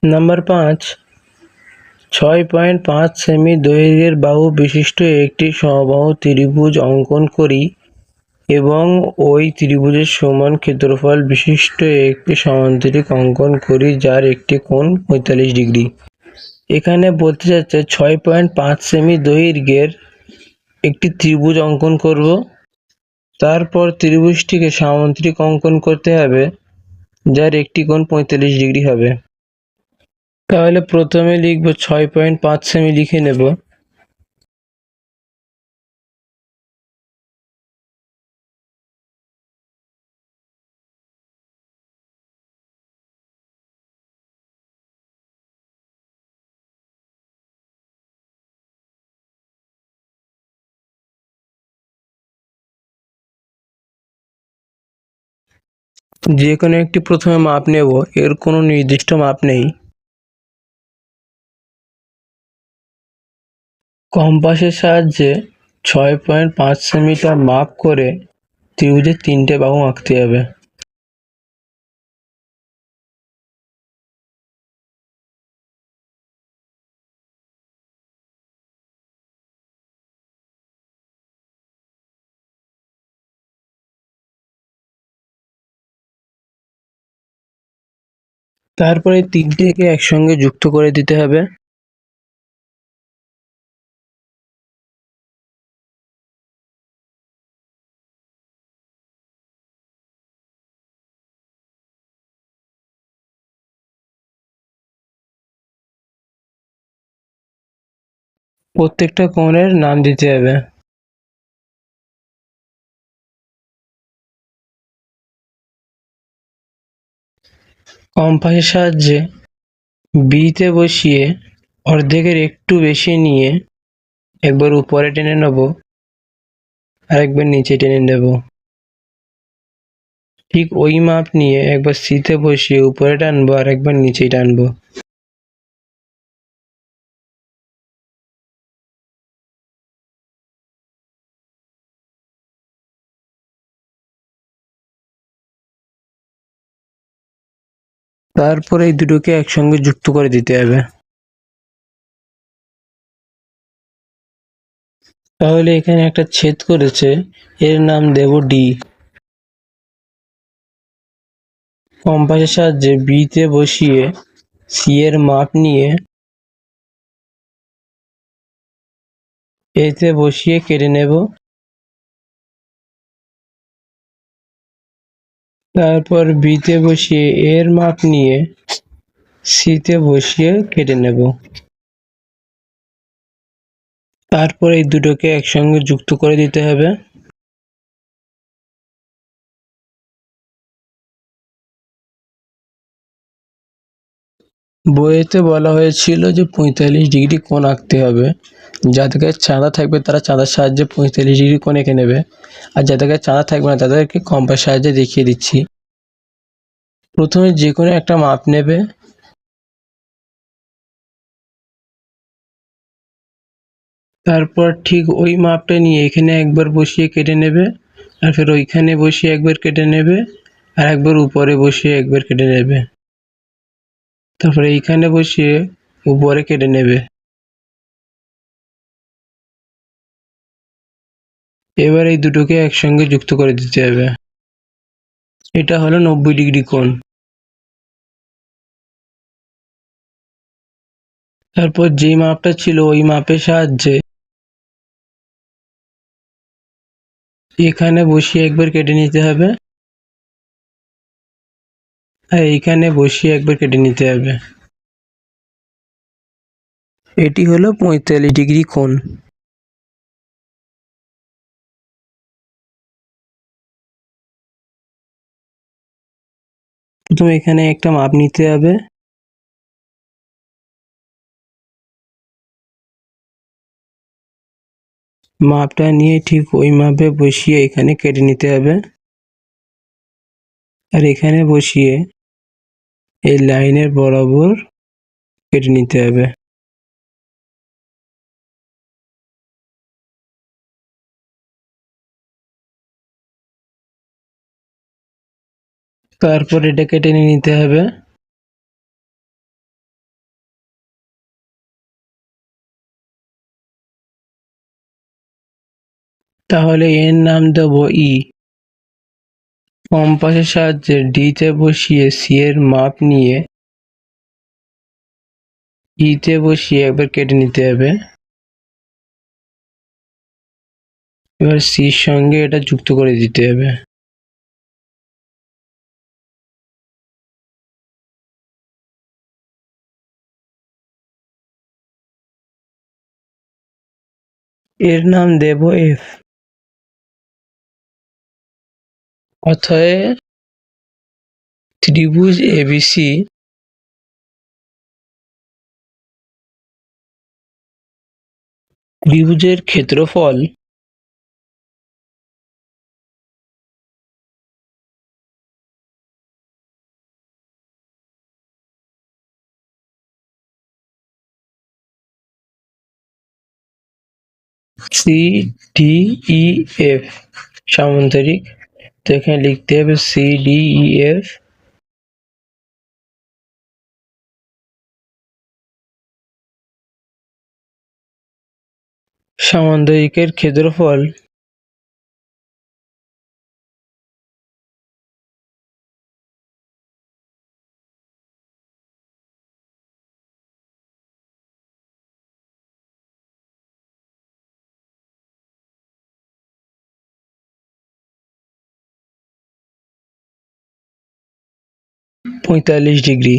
Number 5, 6.5 semi দৈর্ঘ্যের বাহু বিশিষ্ট একটি সমবাহু ত্রিভুজ অঙ্কন করি এবং ওই ত্রিভুজের সমান ক্ষেত্রফল বিশিষ্ট একটি সমান্তরিক অঙ্কন করি যার একটি কোণ 45 ডিগ্রি। এখানে বলতে চাচ্ছে 6.5 সেমি দৈর্ঘ্যের একটি ত্রিভুজ অঙ্কন করব, তারপর ত্রিভুজটিকে সামান্তরিক অঙ্কন করতে হবে যার একটি কোণ 45 ডিগ্রি হবে। তাহলে প্রথমে লিখব 6.5 সেমি লিখে নেব। যে কোনো একটি প্রথমে মাপ নেব, এর কোনো নির্দিষ্ট মাপ নেই। কম্পাসের সাহায্যে 6.5 সেমিটা মাপ করে ত্রিভুজের 3টে বাহু আঁকতে হবে। তারপরে 3টেকে একসঙ্গে যুক্ত করে দিতে হবে। প্রত্যেকটা কোণের নাম দিতে হবে। কম্পাসের সাহায্যে বিতে বসিয়ে অর্ধেকের একটু বেশি নিয়ে একবার উপরে টেনে নেব আর একবার নিচে টেনে নেব। ঠিক ওই মাপ নিয়ে একবার সিতে বসিয়ে উপরে টানবো আর একবার নিচে টানবো। তারপরে এই দুটোকে একসঙ্গে যুক্ত করে দিতে হবে। তাহলে এখানে একটা ছেদ করেছে, এর নাম দেব ডি। কম্পাসের সাহায্যে বিতে বসিয়ে সি এর মাপ নিয়ে এতে বসিয়ে কেটে নেব। তারপর বিতে বসিয়ে এর মাপ নিয়ে সিতে বসিয়ে কেটে নেব। তারপর এই দুটোকে একসঙ্গে যুক্ত করে দিতে হবে। বইয়েতে বলা হয়েছিল যে 45 ডিগ্রি কোণ আঁকতে হবে। যাদের কাছে চাঁদা থাকবে তারা চাঁদার সাহায্যে 45 ডিগ্রি কোণ এঁকে নেবে, আর যাদের কাছে চাঁদা থাকবে না তাদেরকে কম্পাস সাহায্যে দেখিয়ে দিচ্ছি। প্রথমে যে কোনো একটা মাপ নেবে, তারপর ঠিক ওই মাপটা নিয়ে এখানে একবার বসিয়ে কেটে নেবে, আর ফের ওইখানে বসিয়ে একবার কেটে নেবে, আর একবার উপরে বসিয়ে একবার কেটে নেবে, তারপরে এইখানে বসিয়ে উপরে কেটে নেবে। এবার এই দুটোকে একসঙ্গে যুক্ত করে দিতে হবে। এটা হলো 90 ডিগ্রি কোণ। তারপর যেই মাপটা ছিল ওই মাপের সাহায্যে এখানে বসিয়ে একবার কেটে নিতে হবে, আর এইখানে বসিয়ে একবার কেটে নিতে হবে। এটি হলো 45 ডিগ্রি কোণ। প্রথমে এখানে একটা মাপ নিতে হবে। মাপটা নিয়ে ঠিক ওই মাপে বসিয়ে এখানে কেটে নিতে হবে, আর এখানে বসিয়ে এই লাইনের বরাবর কেটে নিতে হবে। তারপর এটা কেটে নিতে হবে। তাহলে এর নাম দেব ই। কম্পাসের সাহায্যে ডিতে বসিয়ে সি এর মাপ নিয়ে ইতে বসিয়ে একবার কেটে নিতে হবে। এবার সির সঙ্গে এটা যুক্ত করে দিতে হবে। এর নাম দেব এফ। অতএব ত্রিভুজ এবিসি ত্রিভুজের ক্ষেত্রফল CDEF সামান্তরিক। তো এখানে লিখতে হবে CDEF সামান্তরিকের ক্ষেত্রফল (45 ডিগ্রি)